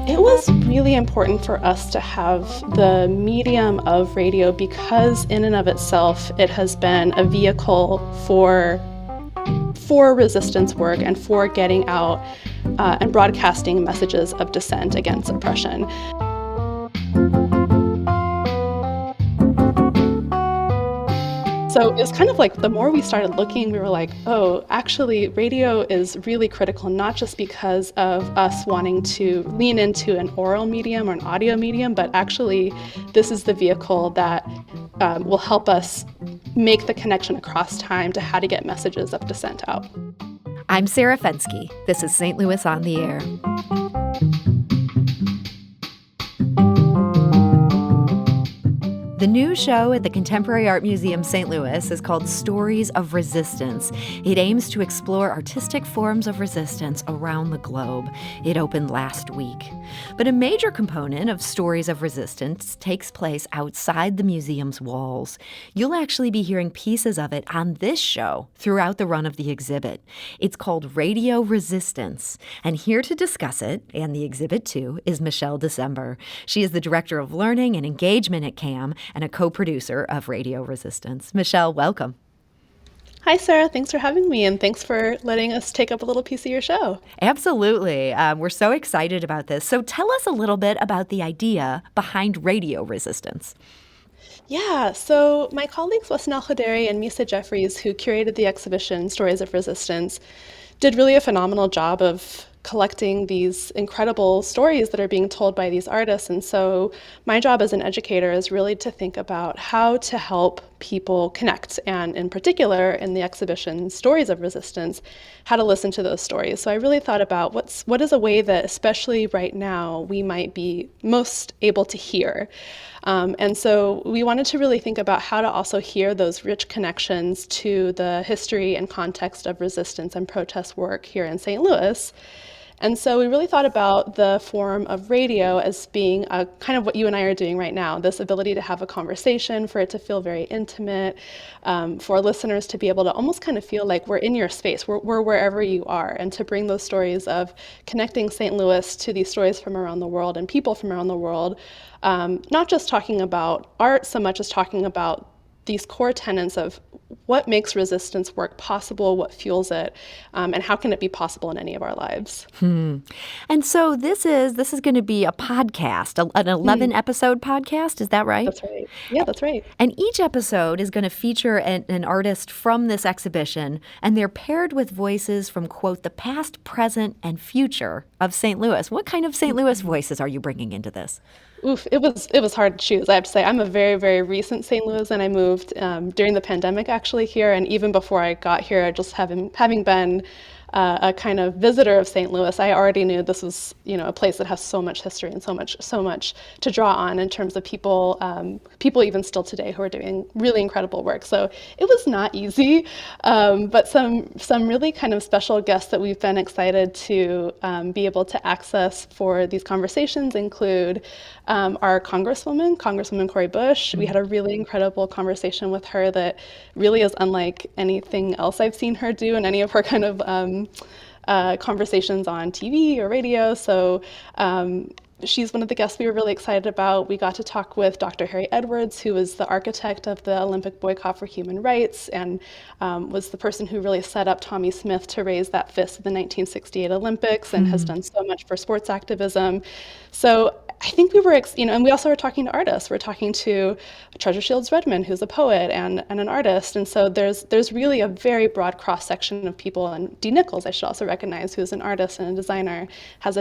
It was really important for us to have the medium of radio because in and of itself, it has been a vehicle for resistance work and for getting out and broadcasting messages of dissent against oppression. So it's kind of like the more we started looking, we were like, oh, actually, radio is really critical, not just because of us wanting to lean into an oral medium or an audio medium, but actually, this is the vehicle that will help us make the connection across time to how to get messages of dissent out. I'm Sarah Fenske. This is St. Louis on the Air. The new show at the Contemporary Art Museum St. Louis is called Stories of Resistance. It aims to explore artistic forms of resistance around the globe. It opened last week. But a major component of Stories of Resistance takes place outside the museum's walls. You'll actually be hearing pieces of it on this show throughout the run of the exhibit. It's called Radio Resistance. And here to discuss it, and the exhibit too, is Michelle December. She is the Director of Learning and Engagement at CAM and a co-producer of Radio Resistance. Michelle, welcome. Hi, Sarah. Thanks for having me, and thanks for letting us take up a little piece of your show. Absolutely. We're so excited about this. So tell us a little bit about the idea behind Radio Resistance. Yeah, so my colleagues Weston Al-Khoderi and Misa Jeffries, who curated the exhibition Stories of Resistance, did really a phenomenal job of collecting these incredible stories that are being told by these artists. And so my job as an educator is really to think about how to help people connect, and in particular in the exhibition Stories of Resistance, how to listen to those stories. So I really thought about what is a way that, especially right now, we might be most able to hear. And so we wanted to really think about how to also hear those rich connections to the history and context of resistance and protest work here in St. Louis. And so we really thought about the form of radio as being a kind of what you and I are doing right now, this ability to have a conversation, for it to feel very intimate, for listeners to be able to almost kind of feel like we're in your space, we're wherever you are, and to bring those stories of connecting St. Louis to these stories from around the world and people from around the world, not just talking about art so much as talking about these core tenets of what makes resistance work possible, what fuels it, and how can it be possible in any of our lives. And so this is going to be a podcast, an 11-episode podcast. Is that right? That's right. Yeah, that's right. And each episode is going to feature an artist from this exhibition, and they're paired with voices from, quote, the past, present, and future of St. Louis. What kind of St. Louis voices are you bringing into this? Oof, it was hard to choose. I have to say, I'm a very, very recent St. Louis, and I moved during the pandemic actually here. And even before I got here, just having been a kind of visitor of St. Louis, I already knew this was, a place that has so much history and so much to draw on in terms of people even still today who are doing really incredible work. So it was not easy, but some really kind of special guests that we've been excited to be able to access for these conversations include our Congresswoman Cori Bush. We had a really incredible conversation with her that really is unlike anything else I've seen her do in any of her kind of conversations on TV or radio. So she's one of the guests we were really excited about. We got to talk with Dr. Harry Edwards, who was the architect of the Olympic boycott for human rights and was the person who really set up Tommie Smith to raise that fist at the 1968 Olympics and has done so much for sports activism. So I think we were, and we also were talking to artists. We're talking to Treasure Shields Redmond, who's a poet and an artist. And so there's really a very broad cross-section of people. And Dee Nichols, I should also recognize, who's an artist and a designer, has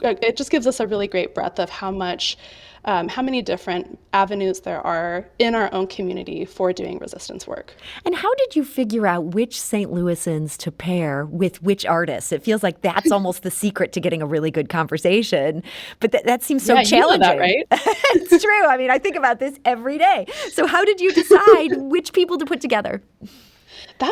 it just gives us a really great breadth of how many different avenues there are in our own community for doing resistance work. And how did you figure out which St. Louisans to pair with which artists? It feels like that's almost the secret to getting a really good conversation, but that seems so challenging. You know that, right? It's true. I mean, I think about this every day. So how did you decide which people to put together? That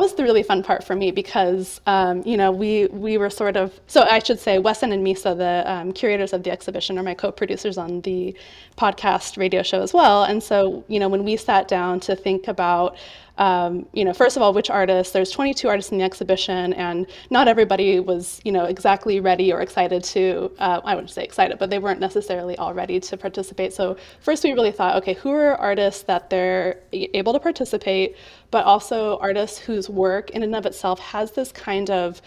was the really fun part for me because we were sort of, so I should say Weston and Misa, the curators of the exhibition, are my co-producers on the podcast radio show as well. And so when we sat down to think about first of all, which artists, there's 22 artists in the exhibition, and not everybody was, exactly ready or excited to, I wouldn't say excited, but they weren't necessarily all ready to participate. So first we really thought, okay, who are artists that they're able to participate, but also artists whose work in and of itself has this kind of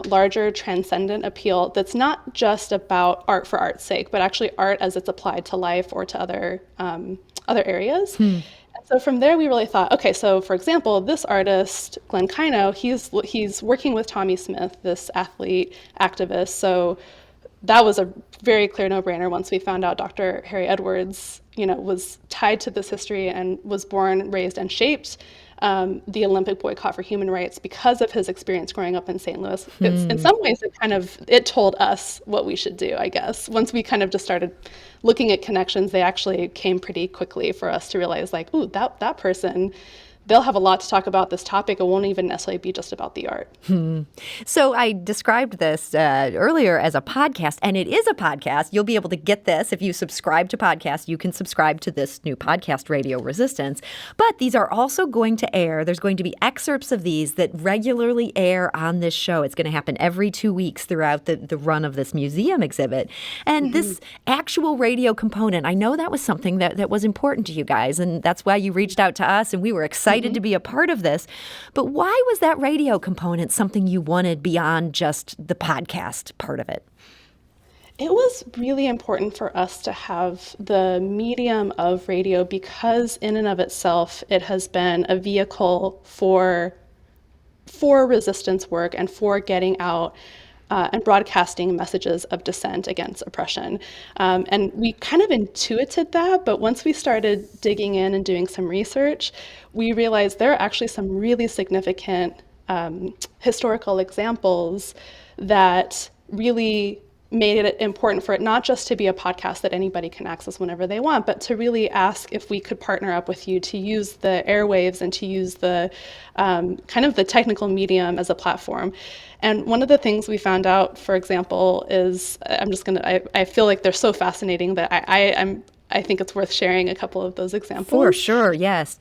larger transcendent appeal that's not just about art for art's sake, but actually art as it's applied to life or to other areas. So from there, we really thought, okay, so for example, this artist, Glenn Kino, he's working with Tommy Smith, this athlete activist. So that was a very clear no-brainer once we found out Dr. Harry Edwards, was tied to this history and was born, raised, and shaped the Olympic boycott for human rights because of his experience growing up in St. Louis. In some ways, it told us what we should do, I guess. Once we kind of just started looking at connections, they actually came pretty quickly for us to realize, like, ooh, that person, they'll have a lot to talk about this topic. It won't even necessarily be just about the art. So I described this earlier as a podcast, and it is a podcast. You'll be able to get this. If you subscribe to podcasts, you can subscribe to this new podcast, Radio Resistance. But these are also going to air. There's going to be excerpts of these that regularly air on this show. It's going to happen every 2 weeks throughout the run of this museum exhibit. And this actual radio component, I know that was something that was important to you guys, and that's why you reached out to us, and we were excited to be a part of this. But why was that radio component something you wanted beyond just the podcast part of it? It was really important for us to have the medium of radio because in and of itself, it has been a vehicle for resistance work and for getting out and broadcasting messages of dissent against oppression. And we kind of intuited that, but once we started digging in and doing some research, we realized there are actually some really significant historical examples that really made it important for it not just to be a podcast that anybody can access whenever they want, but to really ask if we could partner up with you to use the airwaves and to use the kind of the technical medium as a platform. And one of the things we found out, for example, is I feel like they're so fascinating that I think it's worth sharing a couple of those examples. For sure, yes.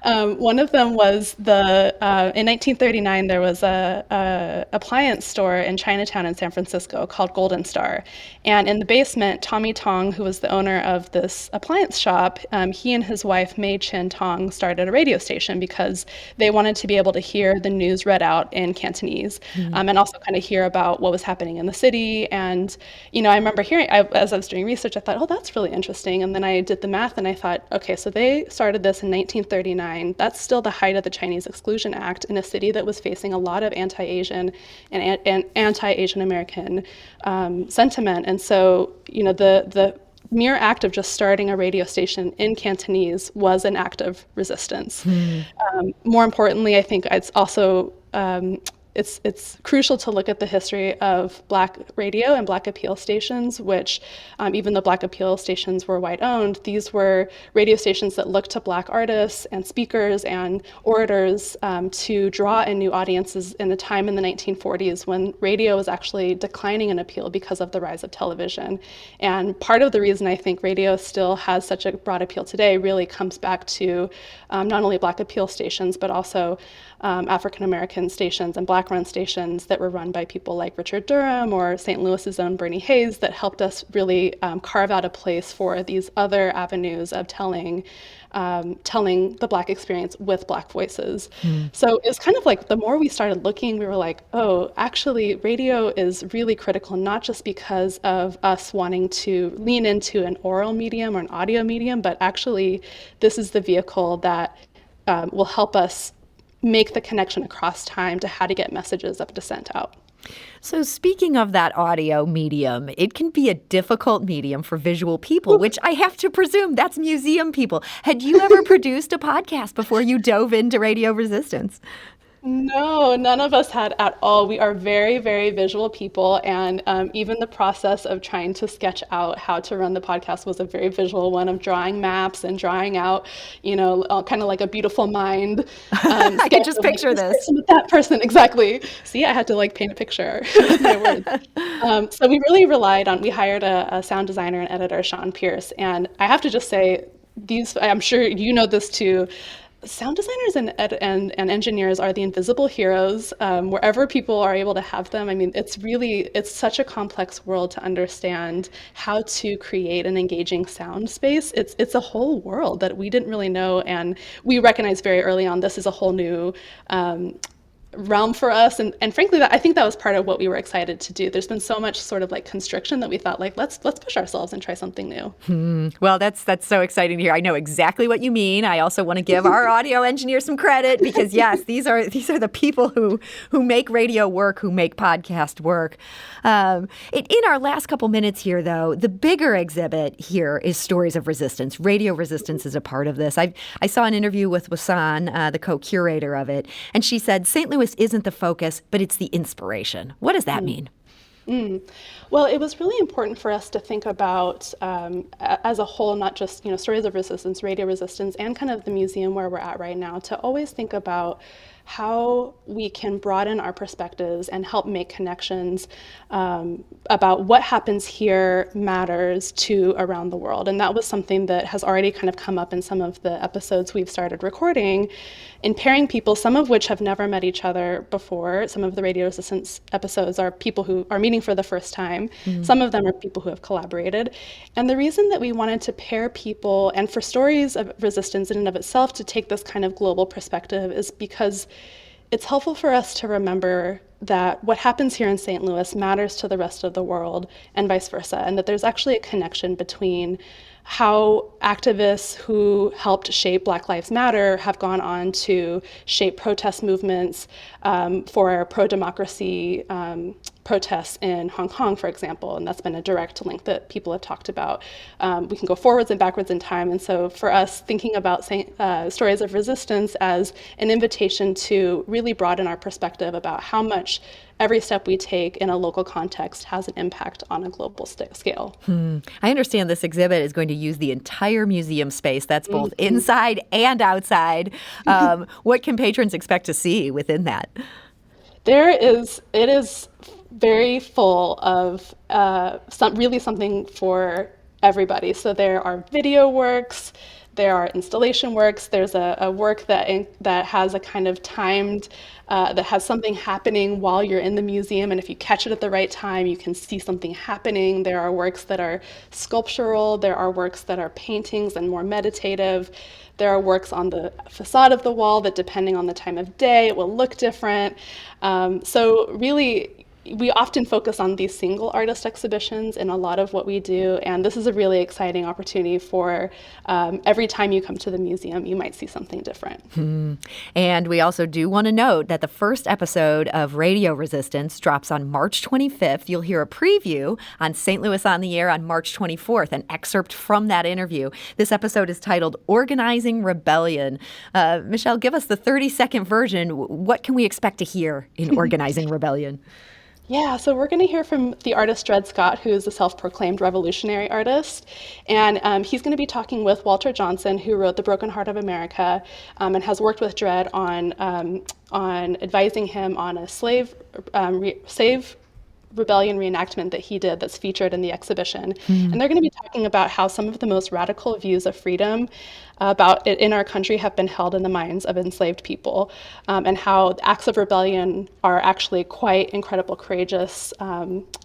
One of them was in 1939, there was a appliance store in Chinatown in San Francisco called Golden Star. And in the basement, Tommy Tong, who was the owner of this appliance shop, he and his wife, Mei Chin Tong, started a radio station because they wanted to be able to hear the news read out in Cantonese and also kind of hear about what was happening in the city. And, I remember as I was doing research, I thought, oh, that's really interesting. And then I did the math and I thought, okay, so they started this in 1939. That's still the height of the Chinese Exclusion Act in a city that was facing a lot of anti-Asian and anti-Asian American sentiment. And so, the mere act of just starting a radio station in Cantonese was an act of resistance. More importantly, I think it's also it's crucial to look at the history of Black radio and Black appeal stations, which even though Black appeal stations were white-owned, these were radio stations that looked to Black artists and speakers and orators to draw in new audiences in a time in the 1940s when radio was actually declining in appeal because of the rise of television. And part of the reason I think radio still has such a broad appeal today really comes back to not only Black appeal stations, but also African-American stations and Black-run stations that were run by people like Richard Durham or St. Louis's own Bernie Hayes that helped us really carve out a place for these other avenues of telling the Black experience with Black voices. So it was kind of like the more we started looking, we were like, oh, actually radio is really critical, not just because of us wanting to lean into an oral medium or an audio medium, but actually this is the vehicle that will help us make the connection across time to how to get messages of dissent out. So speaking of that audio medium, it can be a difficult medium for visual people, which I have to presume that's museum people. Had you ever produced a podcast before you dove into Radio Resistance? No, none of us had at all. We are very, very visual people. And even the process of trying to sketch out how to run the podcast was a very visual one of drawing maps and drawing out, kind of like a beautiful mind. I can just picture this. With that person, exactly. See, I had to paint a picture with my words. So we really we hired a sound designer and editor, Sean Pierce. And I have to just say, I'm sure you know this too, Sound designers and engineers are the invisible heroes wherever people are able to have them. I mean, it's such a complex world to understand how to create an engaging sound space. It's a whole world that we didn't really know, and we recognized very early on this is a whole new realm for us. And frankly, I think that was part of what we were excited to do. There's been so much sort of like constriction that we thought like let's push ourselves and try something new. Well, that's so exciting to hear. I know exactly what you mean. I also want to give our audio engineer some credit because yes, these are the people who make radio work, who make podcast work. In our last couple minutes here, though, the bigger exhibit here is Stories of Resistance. Radio resistance is a part of this. I saw an interview with Wasan, the co-curator of it, and she said St. Louis isn't the focus, but it's the inspiration. What does that mean? Well, it was really important for us to think about as a whole, not just stories of resistance, radio resistance, and kind of the museum where we're at right now, to always think about how we can broaden our perspectives and help make connections about what happens here matters to around the world. And that was something that has already kind of come up in some of the episodes we've started recording, in pairing people, some of which have never met each other before. Some of the radio resistance episodes are people who are meeting for the first time. Some of them are people who have collaborated. And the reason that we wanted to pair people and for stories of resistance in and of itself to take this kind of global perspective is because it's helpful for us to remember that what happens here in St. Louis matters to the rest of the world and vice versa, and that there's actually a connection between how activists who helped shape Black Lives Matter have gone on to shape protest movements for pro-democracy protests in Hong Kong, for example, and that's been a direct link that people have talked about. We can go forwards and backwards in time, and so for us, thinking about Stories of Resistance as an invitation to really broaden our perspective about how much every step we take in a local context has an impact on a global scale. I understand this exhibit is going to use the entire museum space. That's both inside and outside. What can patrons expect to see within that? It is very full of something for everybody. So there are video works, there are installation works, there's a work that has a kind of timed, that has something happening while you're in the museum, and if you catch it at the right time, you can see something happening. There are works that are sculptural, there are works that are paintings and more meditative. There are works on the facade of the wall that, depending on the time of day, it will look different. So really, we often focus on these single artist exhibitions in a lot of what we do, and this is a really exciting opportunity for every time you come to the museum, you might see something different. And we also do want to note that the first episode of Radio Resistance drops on March 25th. You'll hear a preview on St. Louis on the Air on March 24th, an excerpt from that interview. This episode is titled Organizing Rebellion. Michelle, give us the 30-second version. What can we expect to hear in Organizing Rebellion? Yeah, so we're going to hear from the artist Dred Scott, who is a self-proclaimed revolutionary artist. And he's going to be talking with Walter Johnson, who wrote The Broken Heart of America, and has worked with Dred on advising him on a slave rebellion reenactment that he did that's featured in the exhibition. And they're going to be talking about how some of the most radical views of freedom about it in our country have been held in the minds of enslaved people, and how acts of rebellion are actually quite incredible, courageous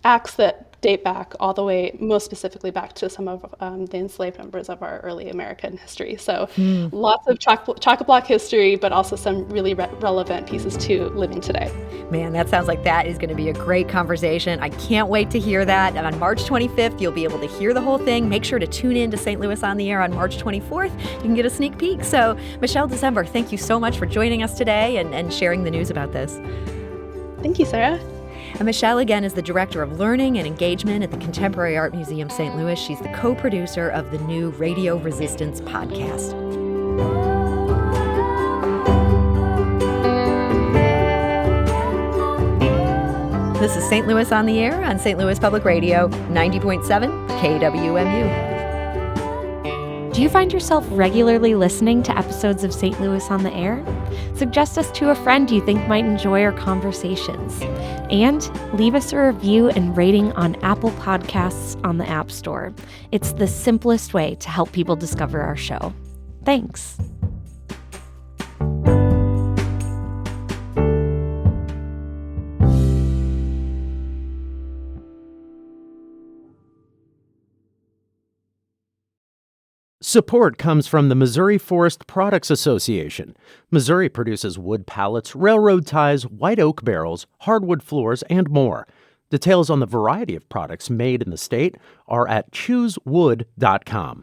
acts that date back all the way, most specifically back to some of the enslaved members of our early American history. So lots of chock-a-block history, but also some really relevant pieces to living today. Man, that sounds like that is going to be a great conversation. I can't wait to hear that. And on March 25th, you'll be able to hear the whole thing. Make sure to tune in to St. Louis on the Air on March 24th. You can get a sneak peek. So, Michelle December, thank you so much for joining us today and sharing the news about this. Thank you, Sarah. And Michelle, again, is the Director of Learning and Engagement at the Contemporary Art Museum St. Louis. She's the co-producer of the new Radio Resistance podcast. This is St. Louis on the Air on St. Louis Public Radio, 90.7 KWMU. Do you find yourself regularly listening to episodes of St. Louis on the Air? Suggest us to a friend you think might enjoy our conversations. And leave us a review and rating on Apple Podcasts on the App Store. It's the simplest way to help people discover our show. Thanks. Support comes from the Missouri Forest Products Association. Missouri produces wood pallets, railroad ties, white oak barrels, hardwood floors, and more. Details on the variety of products made in the state are at choosewood.com.